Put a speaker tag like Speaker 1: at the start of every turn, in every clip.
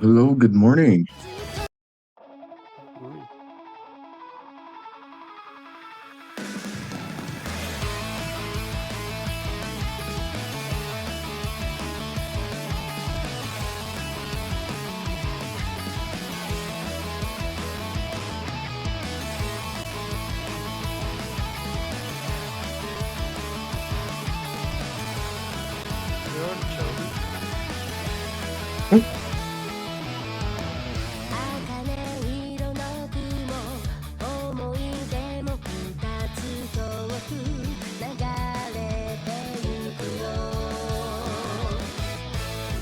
Speaker 1: Hello, good morning.
Speaker 2: Morning. They're already chosen.
Speaker 1: Hmm.
Speaker 3: 茜色の雲思い出も二つ遠く流れてゆくよ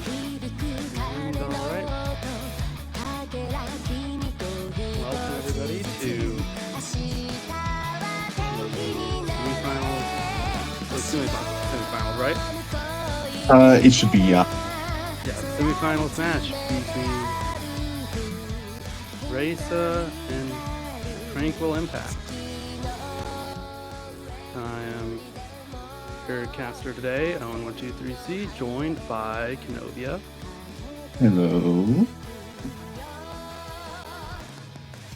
Speaker 3: 響く鐘
Speaker 2: And
Speaker 3: の
Speaker 2: all right.
Speaker 3: 音かけら君と一
Speaker 2: Welcome
Speaker 3: つ
Speaker 2: everybody
Speaker 3: ずつ
Speaker 2: to
Speaker 3: 明日は天気にな
Speaker 2: semifinals. It's semifinals, right?
Speaker 1: It should be, yeah.
Speaker 2: Yeah, the semifinals match between Raisa and Tranquil Impact. I am your caster today, Owen123C, joined by Kenovia.
Speaker 1: Hello.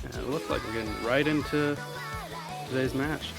Speaker 2: And it looks like we're getting right into today's match.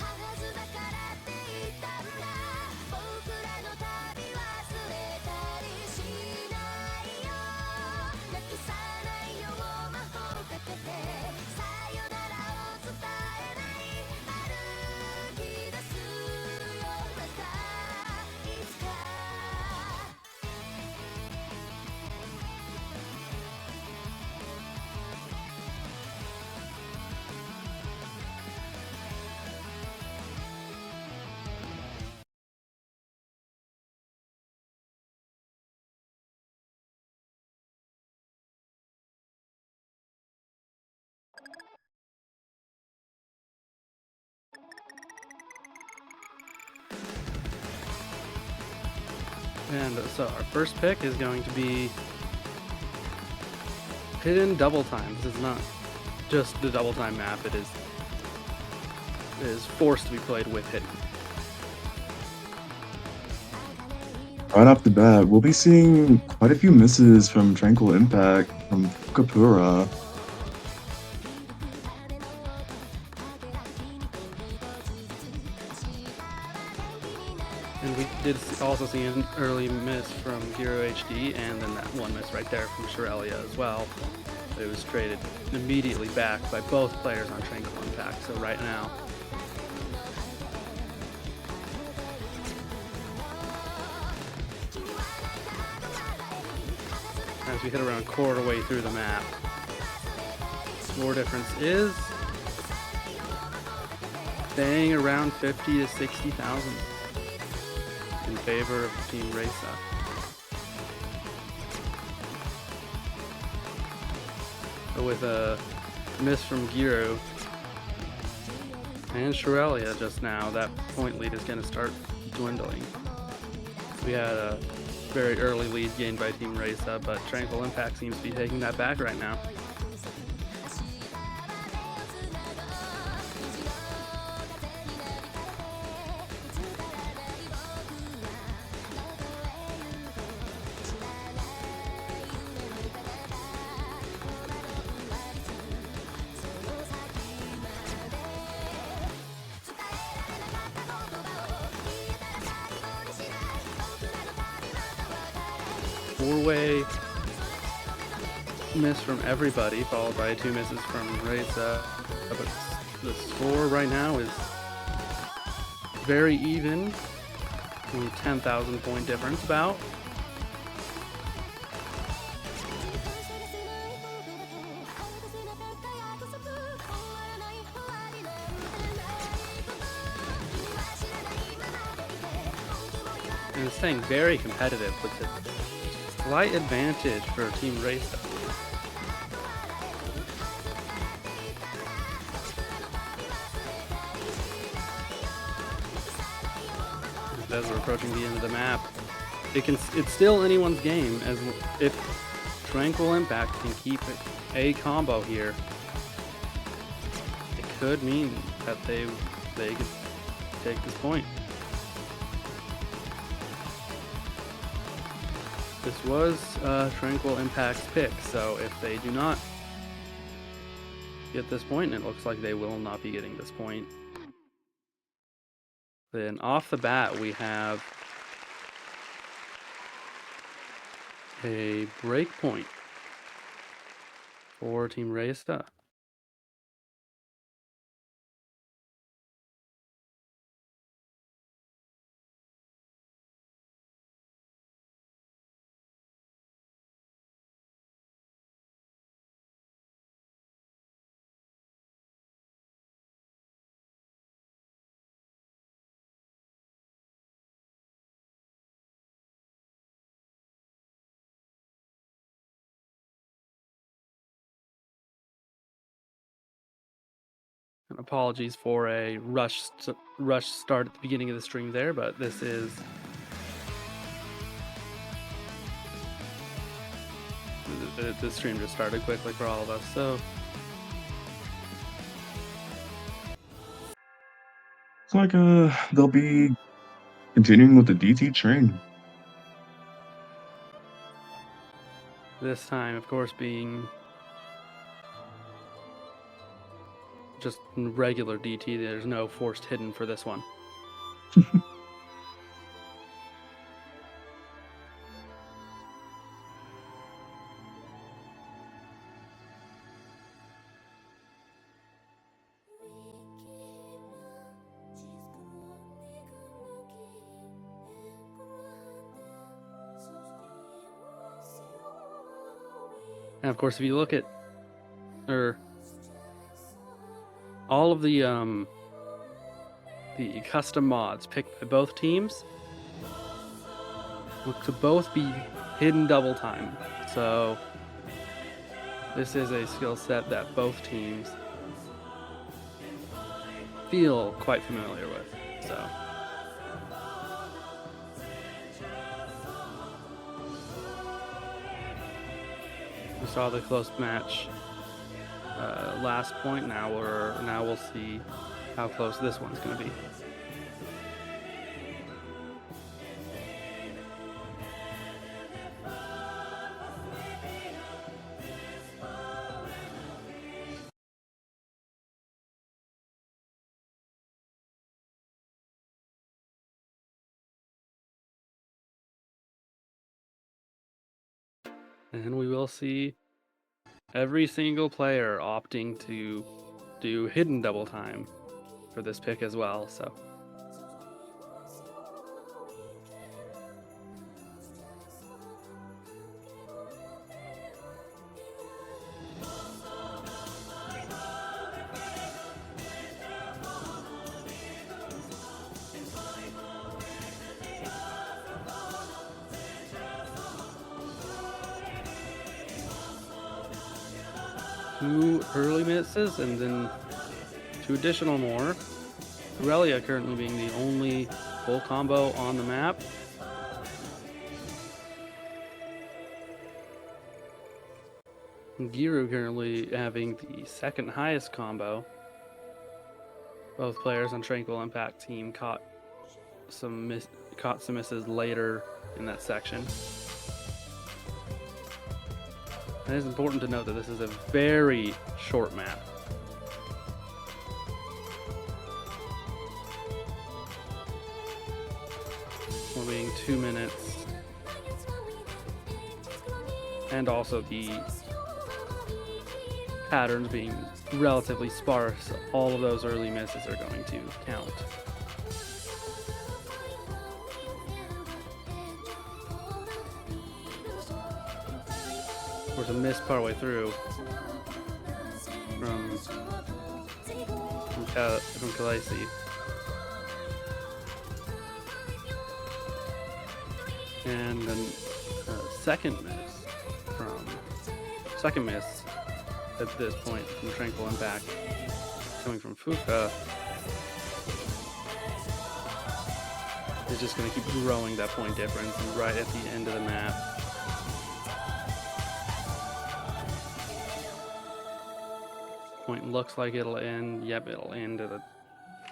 Speaker 2: And so our first pick is going to be Hidden Double Time. This is not just the double time map, it is forced to be played with Hidden.
Speaker 1: Right off the bat, we'll be seeing quite a few misses from Tranquil Impact, from Kapura.
Speaker 2: And we did also see an early miss from Giro HD, and then that one miss right there from Shirelia as well. It was traded immediately back by both players on Tranquil Impact. So right now, as we hit around quarter way through the map, score difference is staying around 50 to 60,000 in favor of Team Raisa. So with a miss from Giro and Shirelia just now, that point lead is going to start dwindling. We had a very early lead gained by Team Raisa, but Tranquil Impact seems to be taking that back right now. Four-way miss from everybody, followed by two misses from Raisa. But the score right now is very even, only 10,000 point difference about. And it's staying very competitive with a slight advantage for Team Raisa. As we're approaching the end of the map, it's still anyone's game, as if Tranquil Impact can keep a combo here, it could mean that they could take this point. This was Tranquil Impact's pick, so if they do not get this point, and it looks like they will not be getting this point, then off the bat we have a break point for Team Reista. And apologies for a rush start at the beginning of the stream there, but this is the stream just started quickly for all of us. So
Speaker 1: It's like they'll be continuing with the DT train.
Speaker 2: this time, of course, being just regular DT, there's no forced hidden for this one. And of course, if you look at all of the custom mods picked by both teams look to both be hidden double time. So this is a skill set that both teams feel quite familiar with. So we saw the close match last point. Now we'll see how close this one's going to be. And we will see every single player opting to do hidden double time for this pick as well. So two early misses and then two additional more. Aurelia currently being the only full combo on the map. Giru currently having the second highest combo. Both players on Tranquil Impact team caught some misses later in that section. It is important to note that this is a very short map. We're being 2 minutes. And also the patterns being relatively sparse, all of those early misses are going to count. There's a miss partway through from Khaleesi. And then second miss at this point from Tranquil Impact coming from Fuka is just going to keep growing that point difference right at the end of the map. Point looks like it'll end. Yep, it'll end at a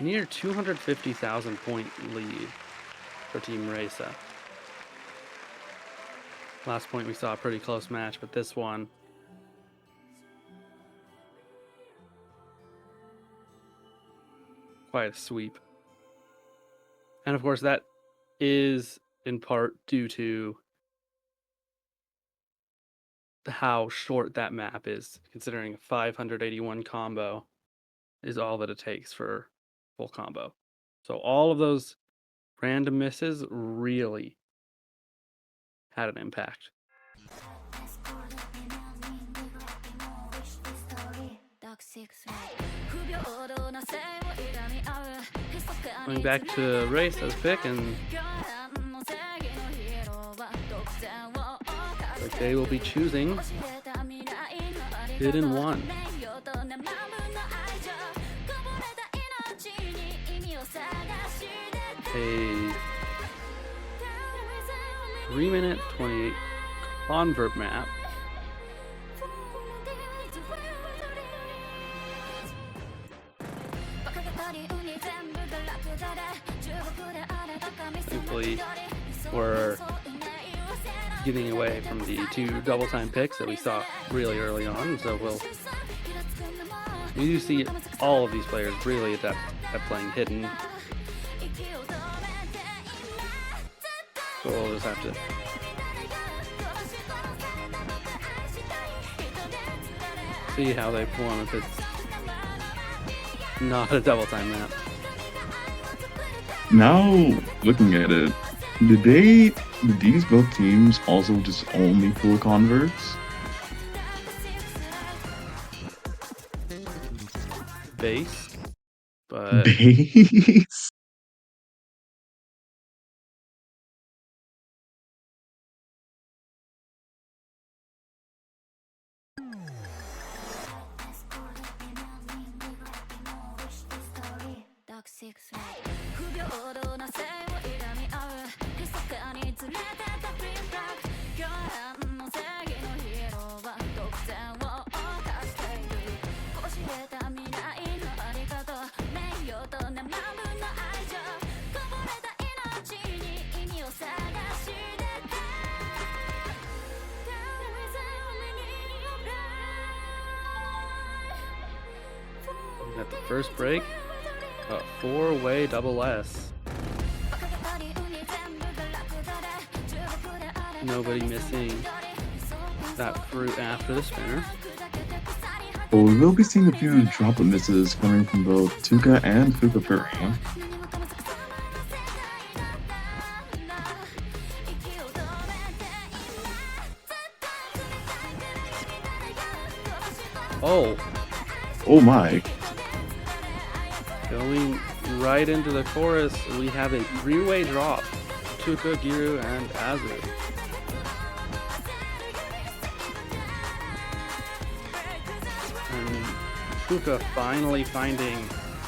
Speaker 2: near 250,000 point lead for Team Reista. Last point we saw a pretty close match, but this one, quite a sweep. And of course, that is in part due to how short that map is, considering a 581 combo is all that it takes for full combo. So all of those random misses really had an impact. Going back to race as pick, and like they will be choosing Hidden One. A 3-minute 28 convert map. Thankfully, we're getting away from the 2 double time picks that we saw really early on, so we do see all of these players really adept at playing hidden. So we'll just have to see how they perform if it's not a double time map.
Speaker 1: Now, looking at it, did these both teams also just only pull converts?
Speaker 2: Base, but
Speaker 1: Base? at the first break, a 4-way double S. Nobody missing that fruit after the spinner. But we will be seeing a few droplet misses coming from both Tuka and Fukapura. Oh my.
Speaker 2: Going right into the chorus, we have a 3-way drop. Tuka, Giru, and Azu. And Tuka finally finding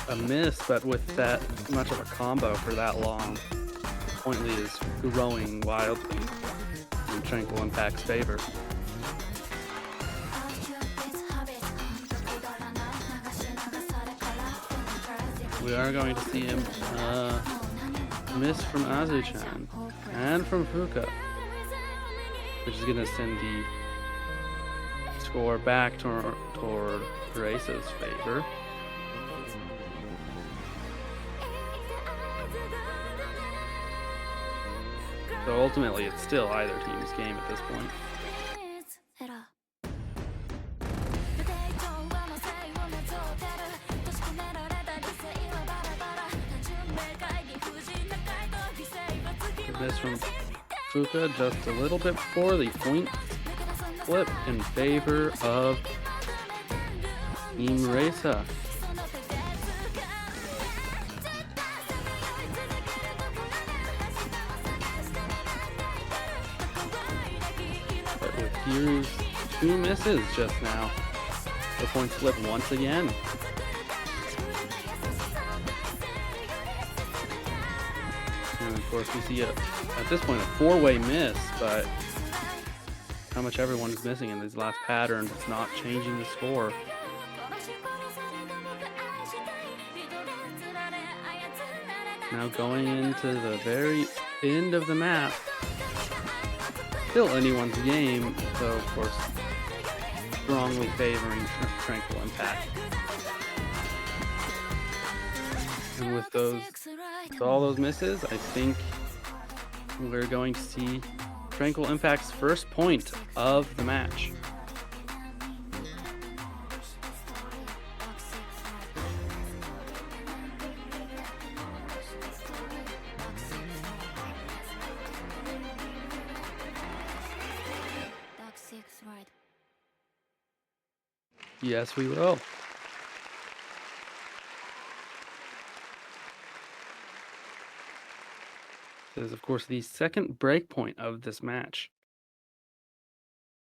Speaker 2: a miss, but with that much of a combo for that long, Pointly is growing wildly in Tranquil Impact's favor. We are going to see him miss from Azu-chan and from Fuka, which is going to send the score back toward Grace's favor. So ultimately, it's still either team's game at this point. Miss from Fuka just a little bit before the point flip in favor of Team Reza. But with Giru's 2 misses just now, the points flip once again. And of course we see at this point a 4-way miss, but how much everyone is missing in these last patterns, it's not changing the score. Now going into the very end of the map, still anyone's game, though, of course, strongly favoring Tranquil Impact. And with all those misses, I think we're going to see Tranquil Impact's first point of the match. Yes, we will. This is, of course, the second break point of this match.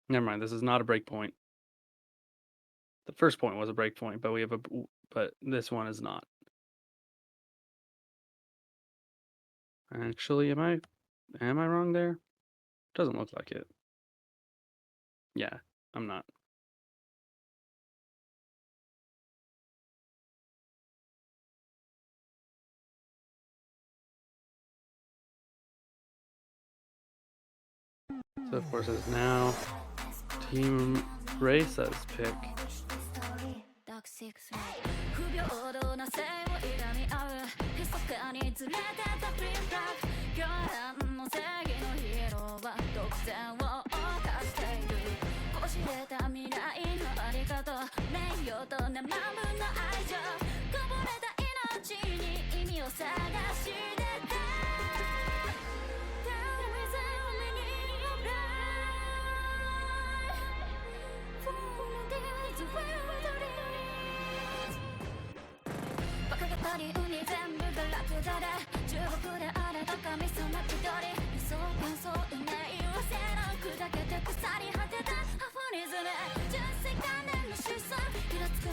Speaker 2: Never mind, this is not a break point. The first point was a break point, but but this one is not. Actually, am I wrong there? Doesn't look like it. Yeah, I'm not. So of course it's now Team Race's pick.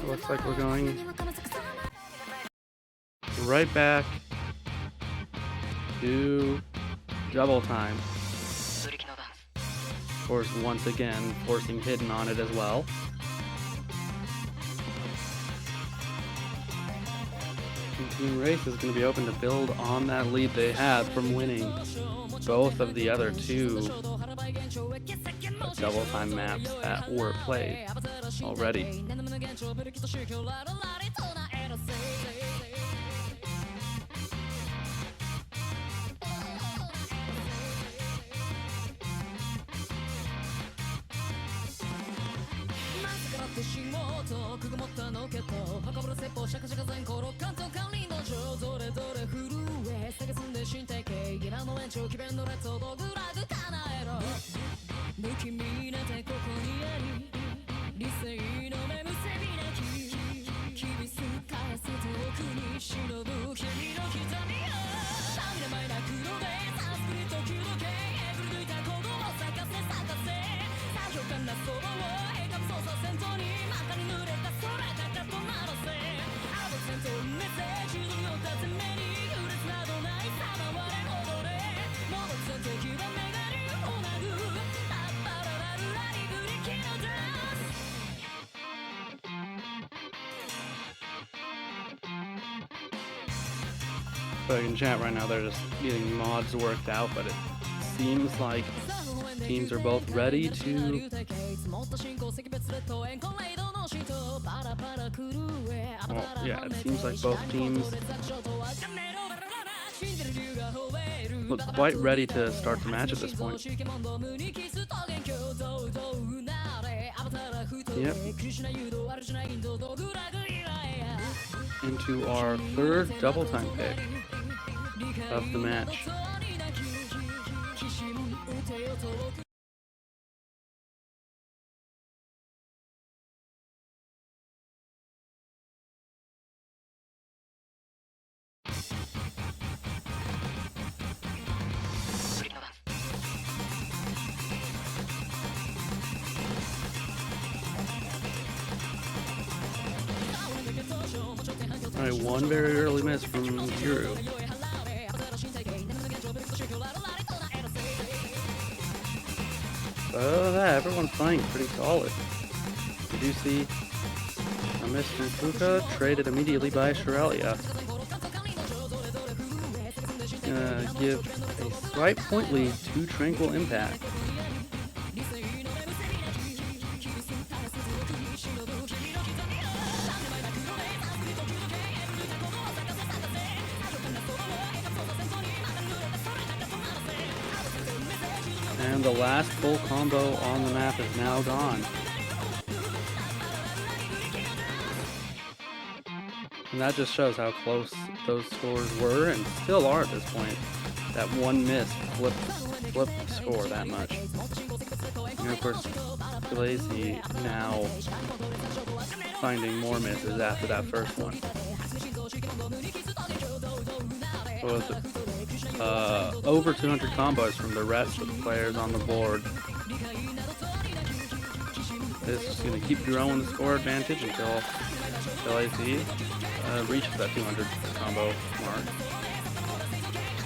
Speaker 2: Looks like we're going right back to double time. Of course, once again, forcing Hidden on it as well. And Team Race is going to be open to build on that lead they had from winning both of the other two double time maps that were played already. So in chat right now, they're just getting mods worked out, but it seems like teams are both ready to... Well, yeah, it seems like both teams look quite ready to start the match at this point. Yep. Into our third double time pick of the match. Alright, one very early miss from Guru. But other than that, everyone's playing pretty solid. We do see a miss from Fuka, traded immediately by Shirelia. Gonna give a slight point lead to Tranquil Impact. And the last full combo on the map is now gone. And that just shows how close those scores were and still are at this point. That one miss flipped the score that much. And of course, Glazy now finding more misses after that first one. With over 200 combos from the rest of the players on the board. This is going to keep growing the score advantage until Glazy reaches that 200 combo mark.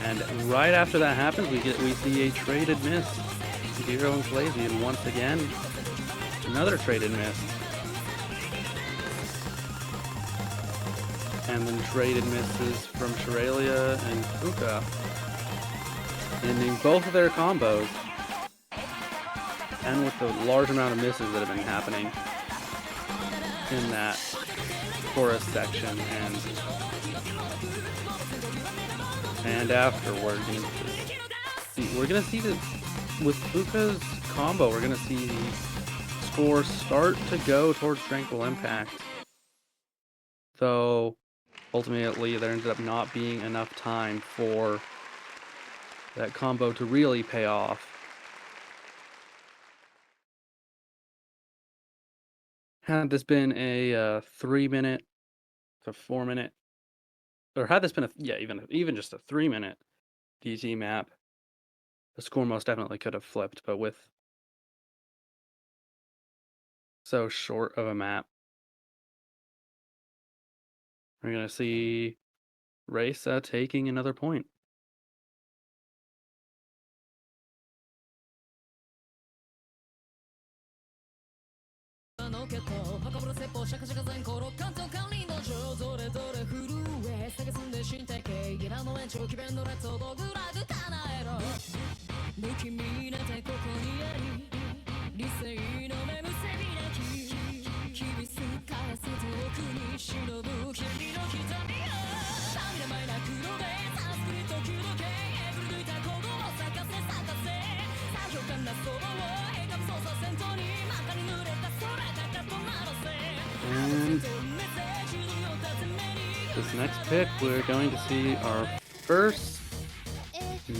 Speaker 2: And right after that happens, we see a traded miss. Zero and Glazy, and once again, another traded miss. And then traded misses from Shiralia and Kuka, ending both of their combos. And with the large amount of misses that have been happening in that chorus section and afterward, we're gonna see this with Kuka's combo. We're gonna see the score start to go towards Tranquil Impact, though ultimately there ended up not being enough time for that combo to really pay off. Had this been a 3-minute to 4-minute, or had this been even just a 3-minute DT map, the score most definitely could have flipped, but with so short of a map, we're gonna see Race taking another point. And this next pick, we're going to see our first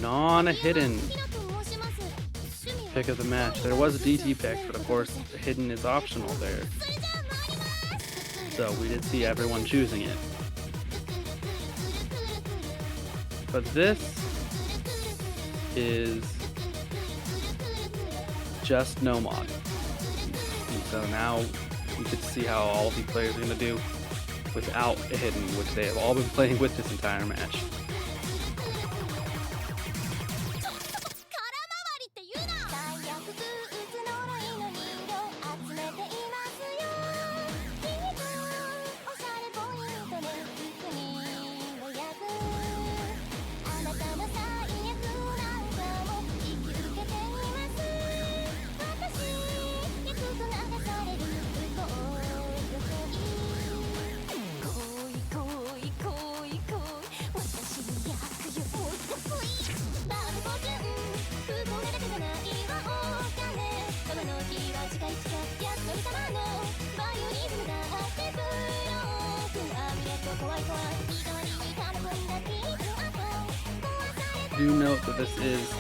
Speaker 2: non-hidden pick of the match. There was a DT pick, but of course, hidden is optional there. So we did see everyone choosing it. But this is just no mod. So now you get to see how all of these players are going to do without a hidden, which they have all been playing with this entire match. Do note that this is,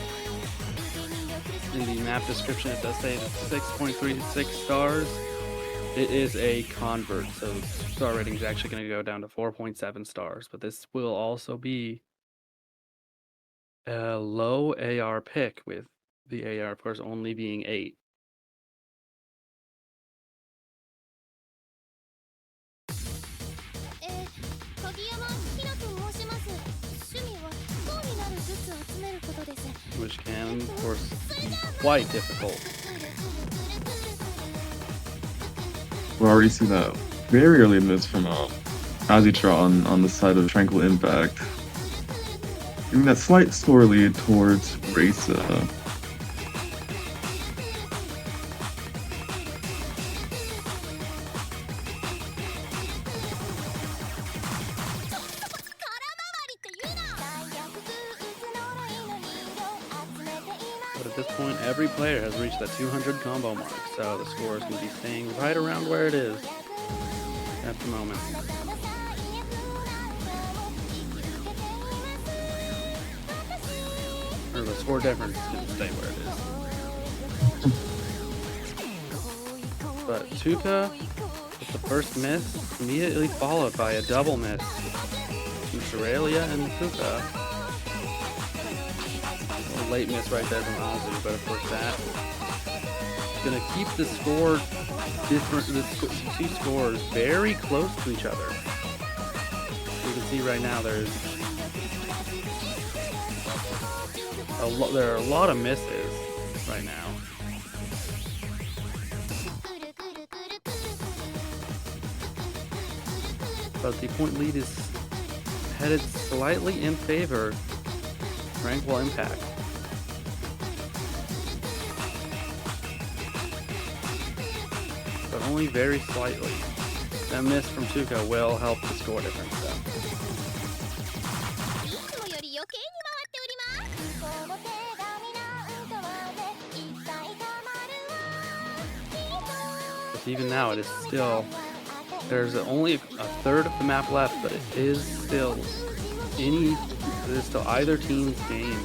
Speaker 2: in the map description it does say 6.36 stars. It is a convert, so star rating is actually going to go down to 4.7 stars, but this will also be a low AR pick, with the AR of course only being 8. Which can, of course, be quite difficult.
Speaker 1: We already see that very early miss from Azitra on the side of Tranquil Impact, giving that slight score lead towards Race.
Speaker 2: point, every player has reached the 200 combo mark, so the score is going to be staying right around where it is at the moment. Or the score difference is going to stay where it is. But Tuka with the first miss, immediately followed by a double miss from Shiralia and Fuka. A late miss right there from Azu, but of course that's going to keep the score different. The two scores very close to each other. You can see right now there are a lot of misses right now. But the point lead is headed slightly in favor of Tranquil Impact. But only very slightly. That miss from Tuka will help the score difference though. But even now it is still, there's only a third of the map left, but it is still either team's game.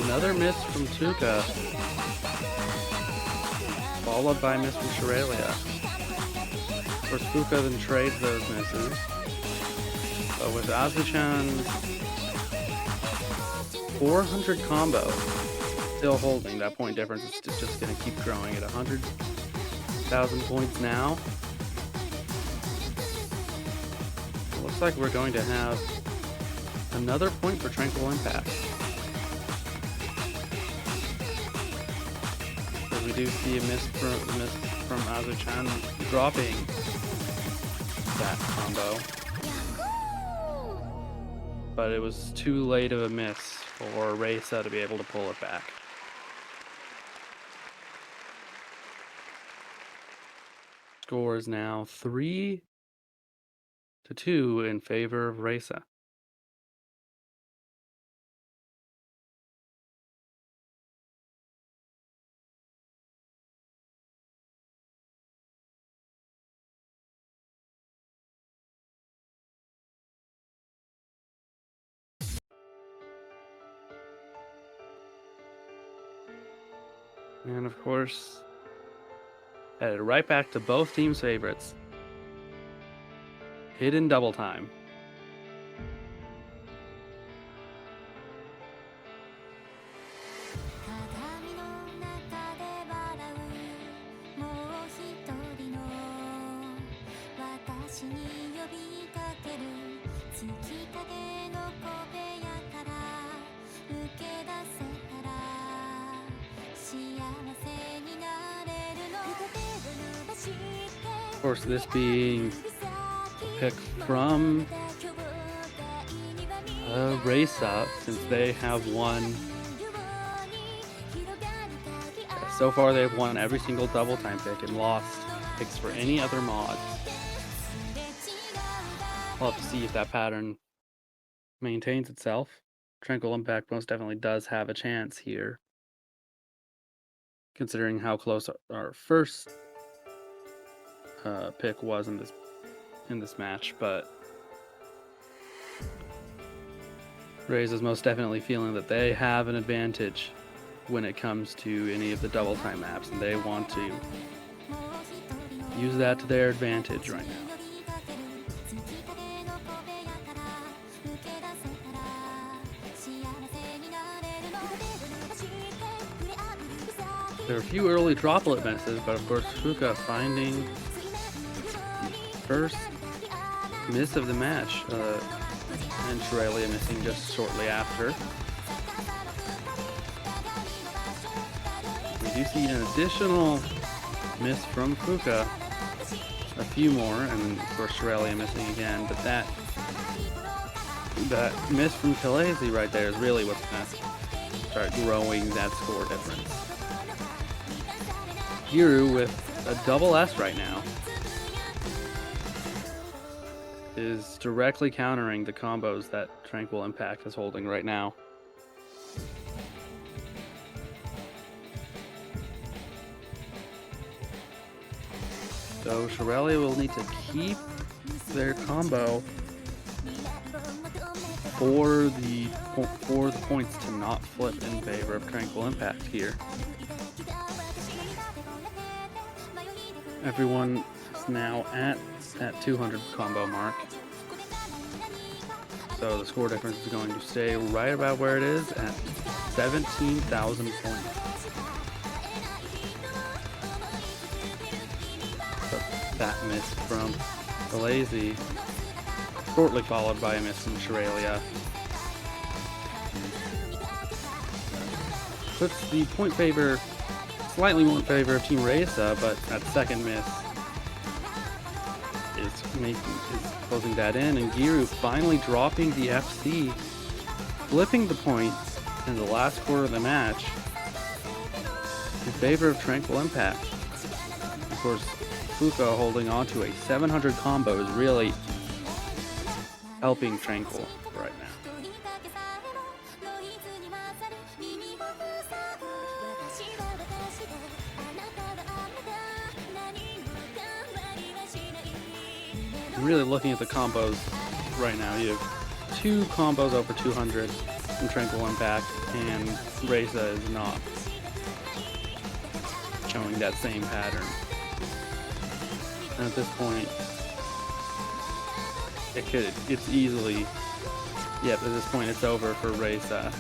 Speaker 2: Another miss from Tuka, followed by a miss from Shiralia. Of course, Fuka then trades those misses. But with Azu-chan's 400 combo still holding, that point difference is just going to keep growing at 100,000 points now. It looks like we're going to have another point for Tranquil Impact. We do see a miss from Azu-chan dropping that combo. But it was too late of a miss for Reisa to be able to pull it back. Score is now 3-2 in favor of Reisa. And of course, headed right back to both teams' favorites. Hidden double time. Of course, this being a pick from Reisa, since they have won. So far, they've won every single double time pick and lost picks for any other mods. We'll have to see if that pattern maintains itself. Tranquil Impact most definitely does have a chance here, considering how close our first pick was in this match, but Raze is most definitely feeling that they have an advantage when it comes to any of the double time maps, and they want to use that to their advantage right now. There are a few early droplet misses, but of course Fuka finding the first miss of the match, and Shiralia missing just shortly after. We do see an additional miss from Fuka, a few more, and of course Shiralia missing again, but that that miss from Khaleesi right there is really what's going to start growing that score difference. Giru with a double S right now is directly countering the combos that Tranquil Impact is holding right now. So Shirelli will need to keep their combo for the points to not flip in favor of Tranquil Impact here. Everyone is now at that 200 combo mark. So the score difference is going to stay right about where it is at 17,000 points. But that miss from Khaleesi, shortly followed by a miss from Shiralia, puts the point favor slightly more in favor of Team Reza, but that second miss is closing that in, and Giru finally dropping the FC, flipping the points in the last quarter of the match in favor of Tranquil Impact. Of course, Fuka holding on to a 700 combo is really helping Tranquil right now. Really looking at the combos right now, you have 2 combos over 200 from Tranquil Impact, and Reza is not showing that same pattern. And at this point, it's easily, yep, at this point it's over for Reza.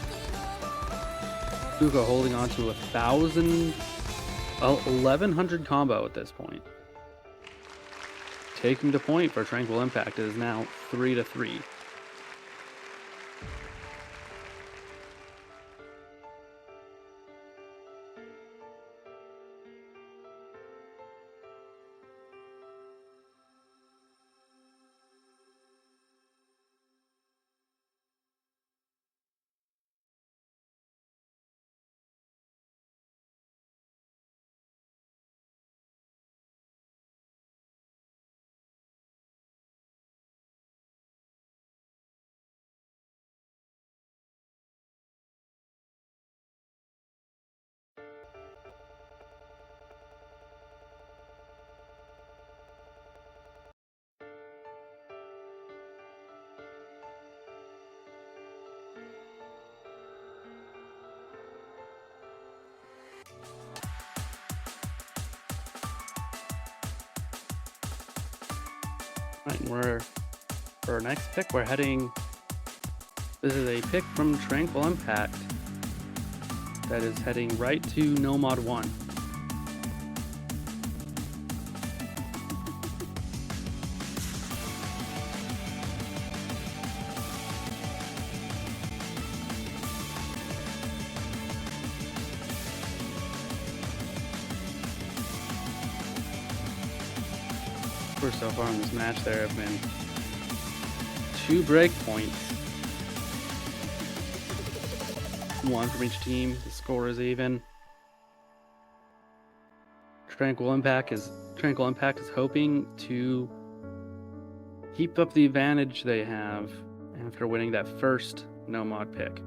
Speaker 2: Fuka holding on to 1,100 combo at this point. Taking the point for Tranquil Impact is now 3-3. Right, and for our next pick, we're heading. This is a pick from Tranquil Impact that is heading right to Nomad 1. So far in this match, there have been 2 break points, one from each team. The score is even. Tranquil Impact is hoping to keep up the advantage they have after winning that first no-mod pick.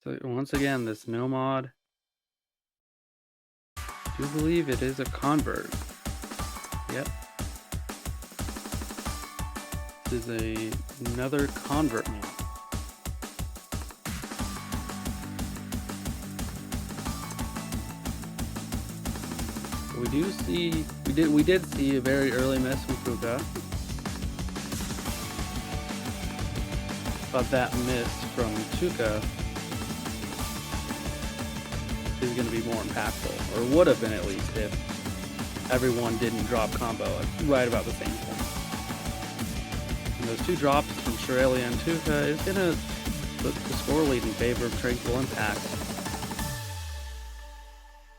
Speaker 2: So once again, this no mod, I do believe it is a convert. Yep. This is another convert move. We did see a very early miss from Fuka. But that miss from Tuka is going to be more impactful, or would have been at least, if everyone didn't drop combo at right about the same point. And those 2 drops from Shirley and Tuka is going to put the score lead in favor of Tranquil Impact.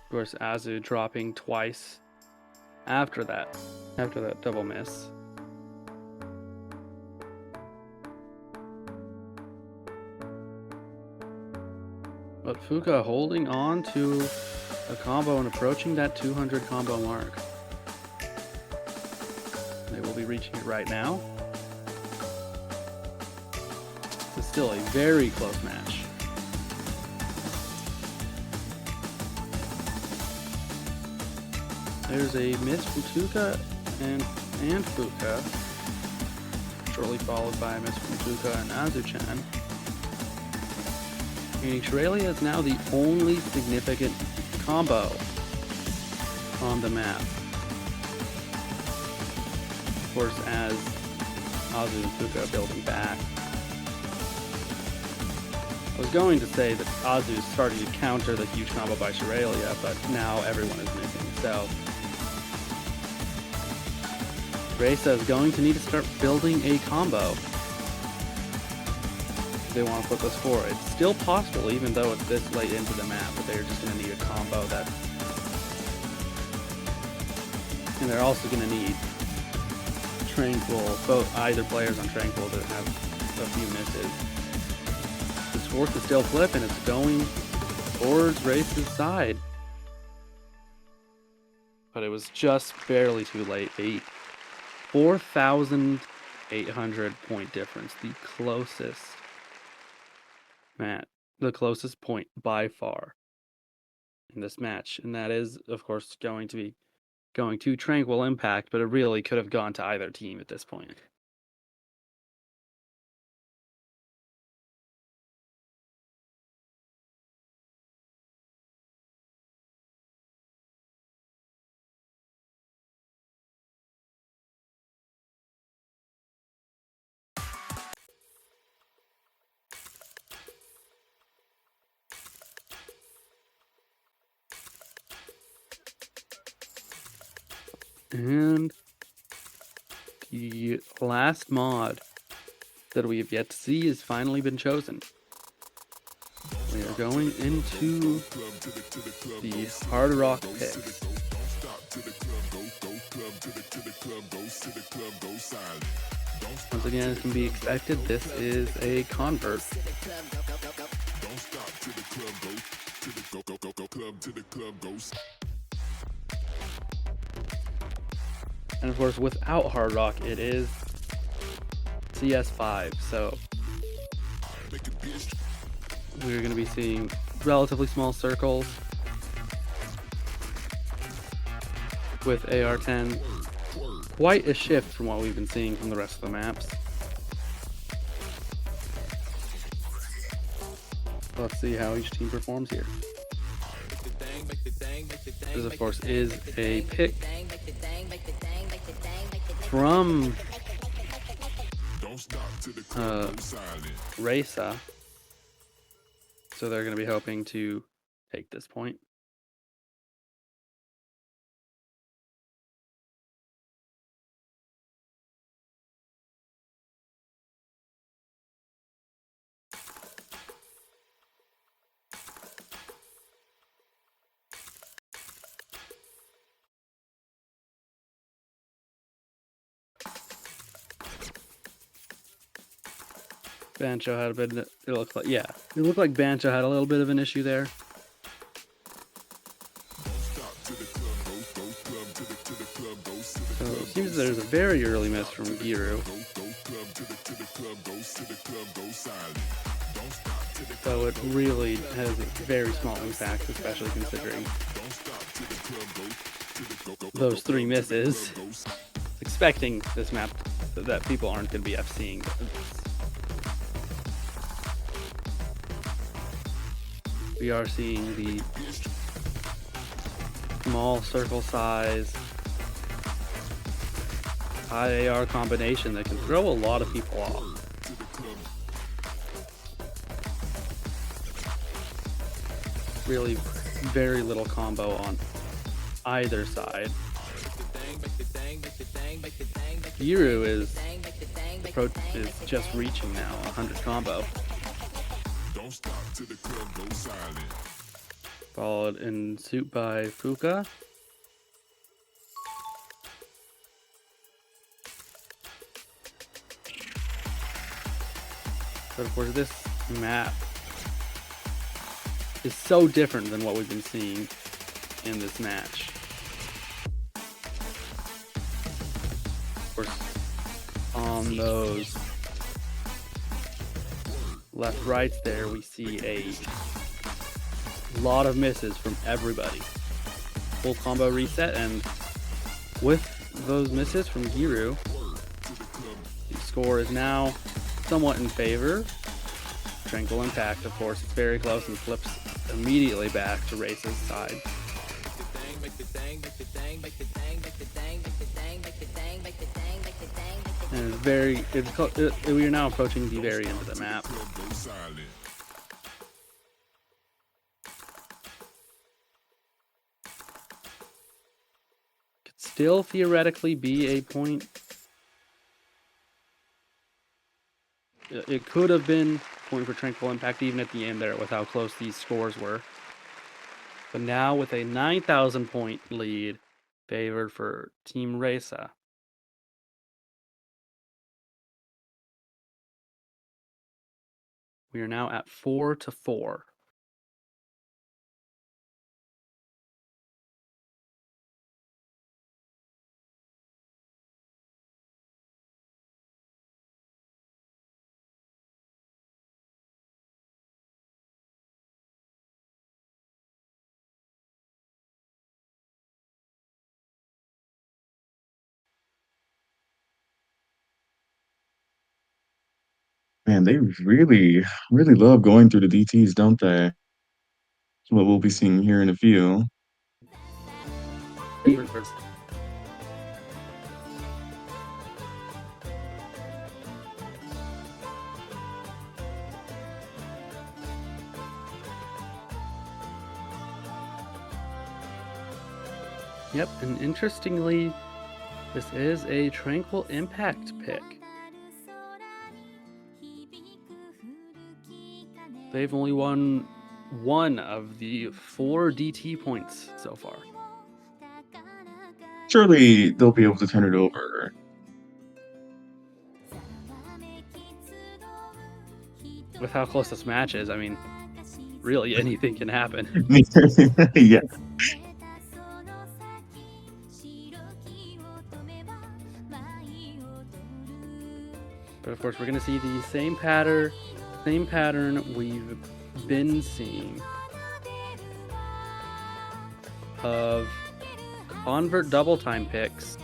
Speaker 2: Of course, Azu dropping twice after that double miss. But Fuka holding on to a combo and approaching that 200 combo mark. They will be reaching it right now. It's still a very close match. There's a miss from Tuka and Fuka, shortly followed by a miss from Tuka and Azu-chan. Meaning Shirley is now the only significant combo on the map. Of course, as Azu and Fuka are building back. I was going to say that Azu is starting to counter the huge combo by Shirley, but now everyone is missing, so Reisa is going to need to start building a combo if they want to put this forward. It's still possible, even though it's this late into the map, but they're just going to need a combo that... And they're also going to need Tranquil, either players on Tranquil that have a few misses. The score could still flip, and it's going towards Raisa's side. But it was just barely too late. 4,800 point difference, the closest point by far in this match, and that is of course going to be going to Tranquil Impact, but it really could have gone to either team at this point. And the last mod that we have yet to see has finally been chosen. We are going into the Hard Rock picks. Once again, as can be expected, this is a convert. And of course, without Hard Rock, it is CS5, so we're going to be seeing relatively small circles with AR10. Quite a shift from what we've been seeing from the rest of the maps. Let's see how each team performs here. This, of course, is a pick from Reisa, so they're going to be hoping to take this point. Bancho had a bit. It looked like Bancho had a little bit of an issue there. So it seems there's a very early miss from Giru. So it really has a very small impact, especially considering those 3 misses. Expecting this map that people aren't going to be FCing. We are seeing the small circle size, high AR combination that can throw a lot of people off. Really very little combo on either side. Giru is just reaching now 100 combo. Followed in suit by Fuka. But of course, this map is so different than what we've been seeing in this match. Of course, on those left rights there, we see a lot of misses from everybody. Full combo reset, and with those misses from Giru, the score is now somewhat in favor. Tranquil Impact, of course, it's very close and flips immediately back to Race's side. And we are now approaching the very end of the map. Could still theoretically be a point. It could have been a point for Tranquil Impact even at the end there with how close these scores were. But now with a 9,000 point lead favored for Team Reza. We are now at 4-4.
Speaker 1: Man, they really, really love going through the DTs, don't they? What we'll be seeing here in a few.
Speaker 2: Yep, and interestingly, this is a Tranquil Impact pick. They've only won one of the 4 DT points so far.
Speaker 1: Surely they'll be able to turn it over.
Speaker 2: With how close this match is, I mean, really anything can happen.
Speaker 1: Yeah.
Speaker 2: But of course, we're going to see the same pattern we've been seeing of convert double time picks.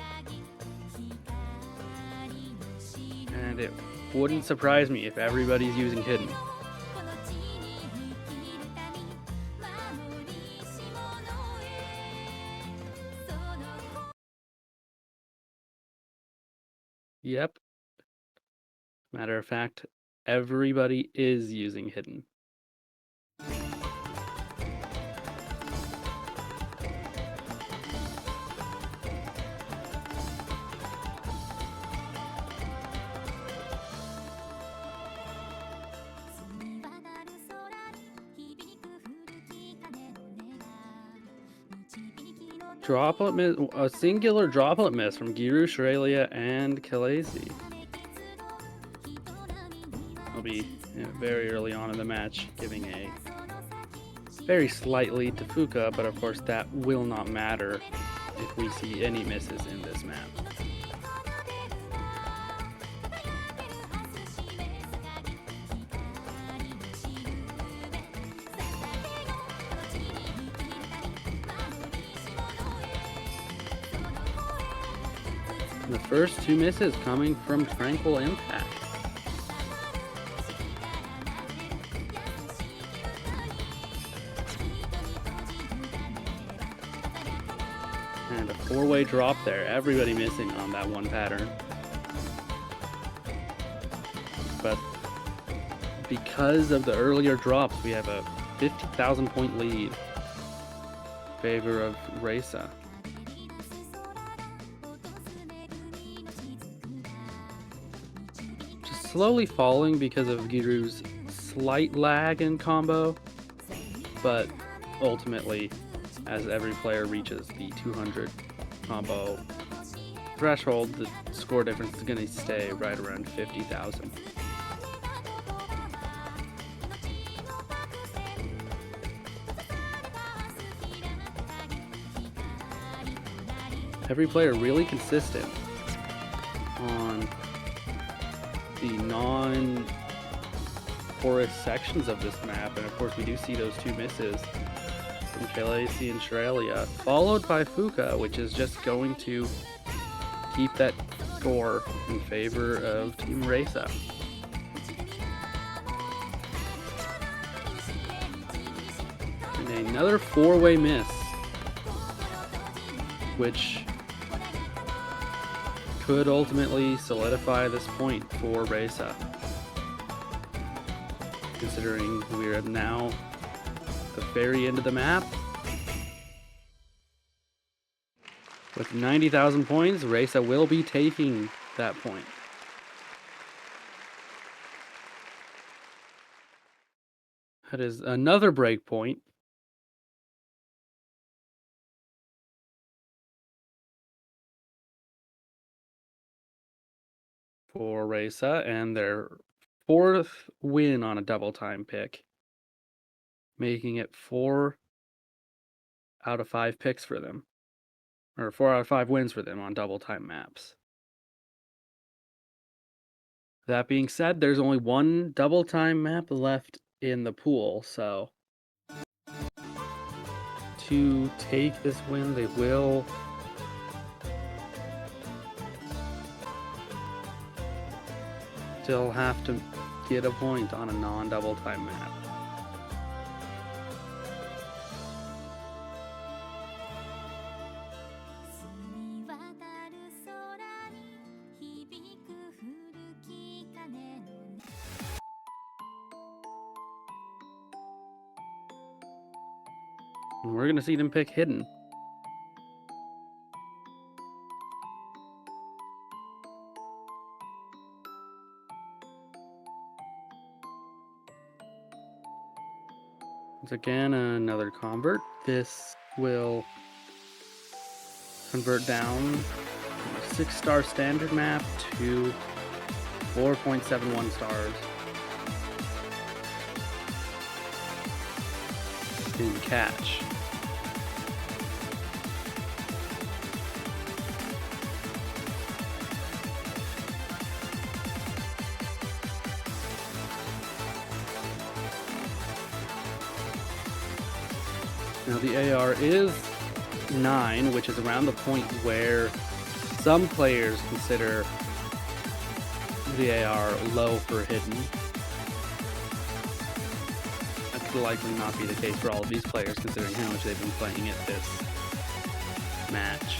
Speaker 2: And it wouldn't surprise me if everybody's using hidden. Yep. Matter of fact, everybody is using hidden. Droplet miss, a singular droplet miss from Giru, Shrelia, and Khaleesi. Will be very early on in the match, giving a very slight lead to Fuka, but of course that will not matter if we see any misses in this map. The first 2 misses coming from Tranquil Impact. And a 4-way drop there. Everybody missing on that one pattern. But because of the earlier drops, we have a 50,000 point lead favor of Reisa. Just slowly falling because of Giru's slight lag in combo, but ultimately, as every player reaches the 200 combo threshold, the score difference is going to stay right around 50,000. Every player really consistent on the non-porous sections of this map, and of course we do see those two misses from Khaleesi and Shrelia, followed by Fuka, which is just going to keep that score in favor of Team Reisa. And another four-way miss, which could ultimately solidify this point for Reisa, considering we're now at the very end of the map. With 90,000 points, Reisa will be taking that point. That is another break point. For Reisa, and their fourth win on a double time pick, making it 4 out of 5 picks for them, or 4 out of 5 wins for them on double time maps. That being said, there's only one double time map left in the pool, so to take this win, they will still have to get a point on a non-double time map. And we're going to see them pick Hidden. Once again, another convert. This will convert down from a 6-star standard map to 4.71 stars in catch. Now the AR is 9, which is around the point where some players consider the AR low for Hidden. That could likely not be the case for all of these players, considering how much they've been playing it this match.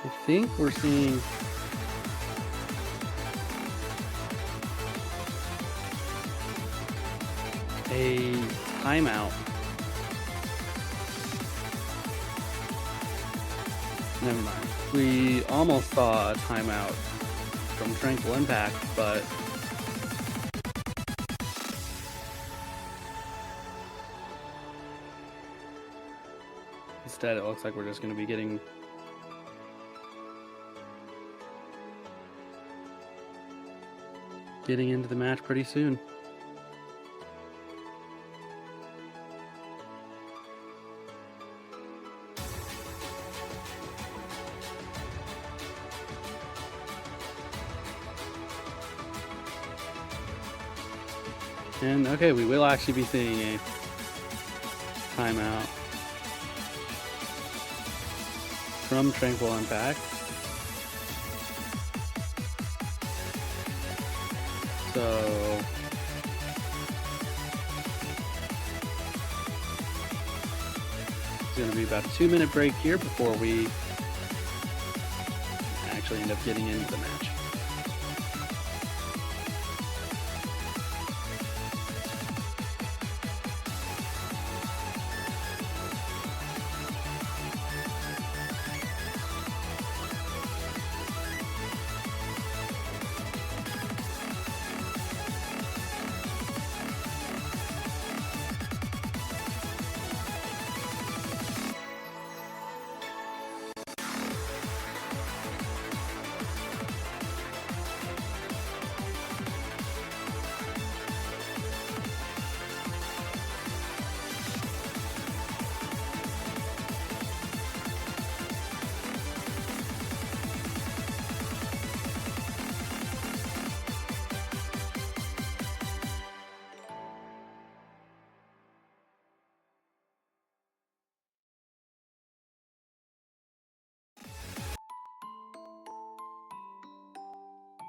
Speaker 2: I think we're seeing a timeout. Never mind. We almost saw a timeout from Tranquil Impact, but instead it looks like we're just going to be getting into the match pretty soon. And okay, we will actually be seeing a timeout from Tranquil Impact. So it's going to be about a 2-minute break here before we actually end up getting into the match.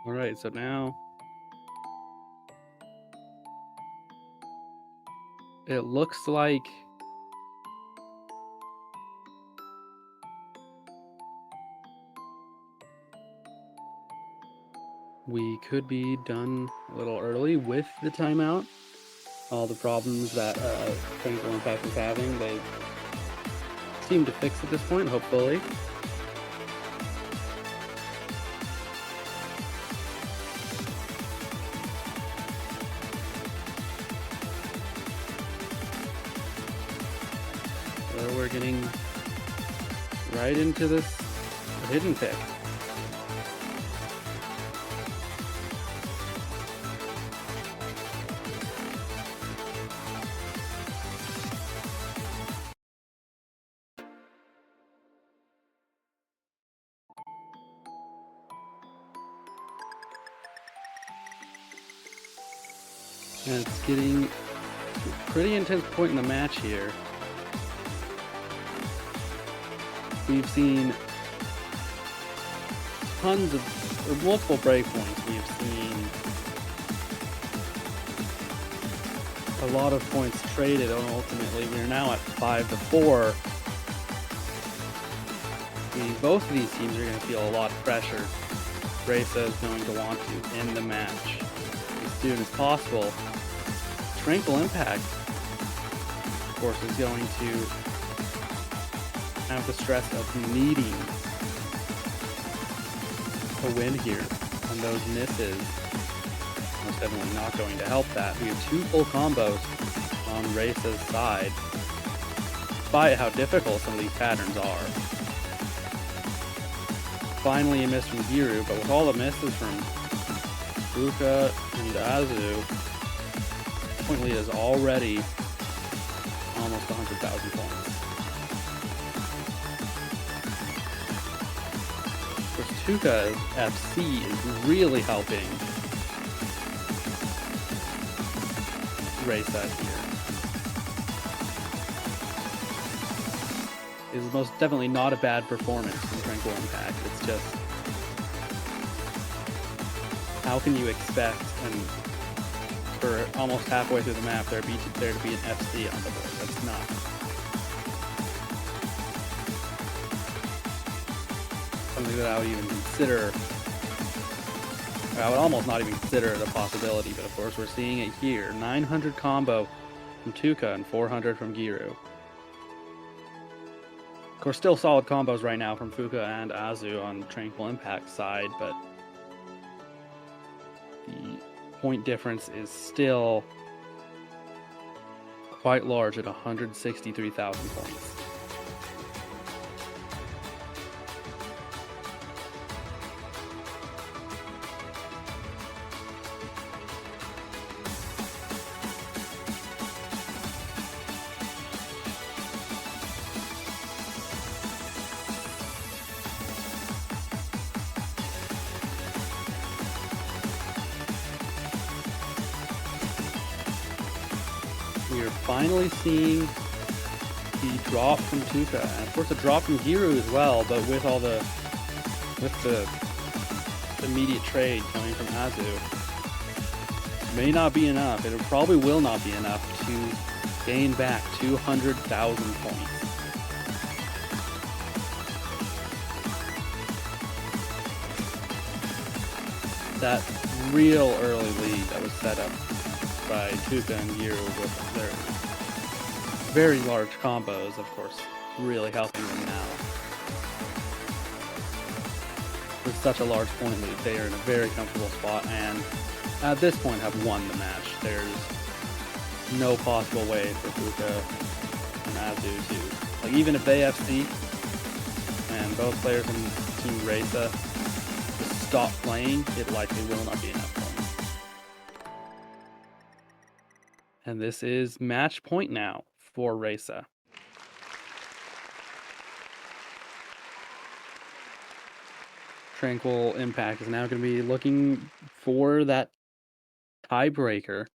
Speaker 2: All right, so now it looks like we could be done a little early with the timeout. All the problems that Tranquil Impact is having, they seem to fix at this point, hopefully. So we're getting right into this hidden pick. And it's getting a pretty intense point in the match here. We've seen tons of, or multiple breakpoints. We have seen a lot of points traded, and ultimately we are now at 5-4. Both of these teams are going to feel a lot of pressure. Reza is going to want to end the match as soon as possible. Tranquil Impact, of course, is going to have the stress of needing a win here, and those misses most definitely not going to help that. We have 2 full combos on Reza's side, despite how difficult some of these patterns are. Finally a miss from Giru, but with all the misses from Fuka and Azu, point lead is already almost 100,000 points. Of course, Tuka's FC is really helping Reza here. It is most definitely not a bad performance from Tranquil Impact. It's just, how can you expect, and for almost halfway through the map, there to be an FC on the board? That's not something that I would even consider. I would almost not even consider it a possibility, but of course we're seeing it here. 900 combo from Tuka and 400 from Giru. Of course, still solid combos right now from Fuka and Azu on Tranquil Impact side, but the point difference is still quite large at 163,000 points. we are finally seeing the drop from Tuka, and of course a drop from Giru as well, but with the immediate trade coming from Azu, may not be enough. It probably will not be enough to gain back 200,000 points. That real early lead that was set up by Tuka and Giru with their very large combos, of course, really helping them now. With such a large point lead, they are in a very comfortable spot, and at this point have won the match. There's no possible way for Fuka and Azu to, like, even if they FC and both players in Team Reza just stop playing, it likely will not be enough points. And this is match point now for Reza. Tranquil Impact is now going to be looking for that tiebreaker.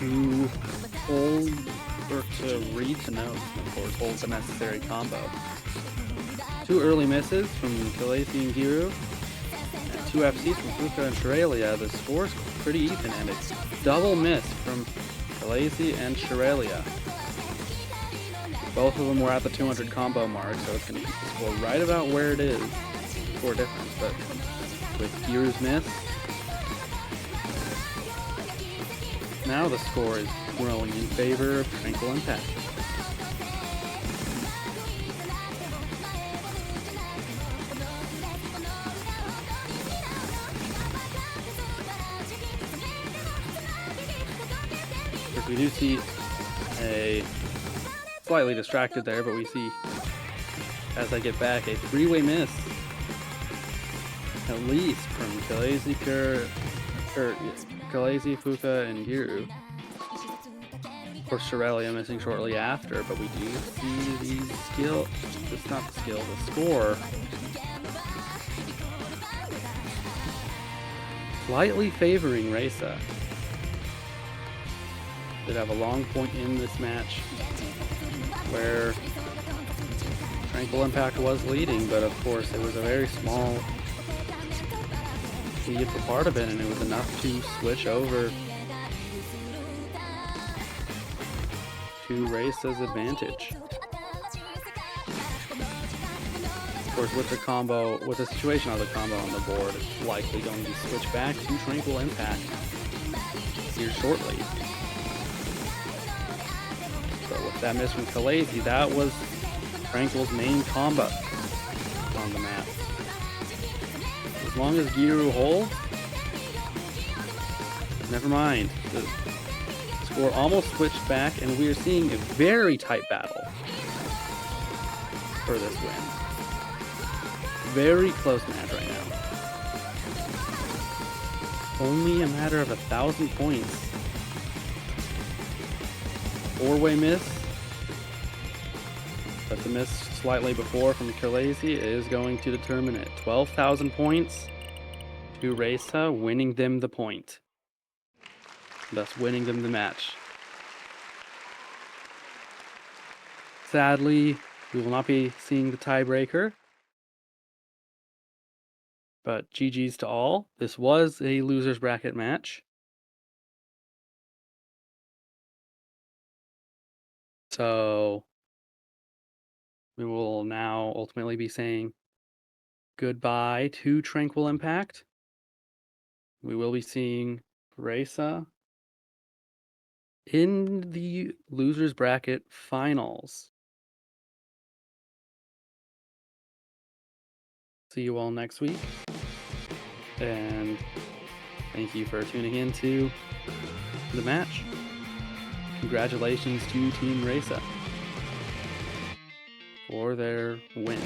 Speaker 2: To hold, or to read to note, of course, hold the necessary combo. 2 early misses from Khaleesi and Giru, and 2 FCs from Fuka and Shirelia. The score's pretty even, and it's double miss from Khaleesi and Shirelia. Both of them were at the 200 combo mark, so it's going to keep the score right about where it is. Score difference, but with Giru's miss, now the score is growing in favor of Tranquil Impact. course, we do see a slightly distracted there, but we see as I get back a three-way miss, at least from Khaleesi, Khaleesi, Fuka, and Giru. Of course, Shirelia missing shortly after, but we do see the skill. It's not the skill, the score. Slightly favoring Reza. Did have a long point in this match where Tranquil Impact was leading, but of course it was a very small lead for part of it, and it was enough to switch over to Reza's advantage. Of course, with the combo, with the situation of the combo on the board, it's likely going to switch back to Tranquil Impact here shortly. So with that miss from Khaleesi, that was Tranquil's main combo on the map. As long as Giru holds, never mind. The score almost switched back, and we are seeing a very tight battle for this win. Very close match right now. Only a matter of 1,000 points. Four-way miss, but the miss slightly before from Khaleesi is going to determine it. 12,000 points to Reza, winning them the point. Thus winning them the match. Sadly, we will not be seeing the tiebreaker. But GG's to all. This was a loser's bracket match. So we will now ultimately be saying goodbye to Tranquil Impact. We will be seeing Reza in the loser's bracket finals. See you all next week. And thank you for tuning in to the match. Congratulations to Team Reza for their win.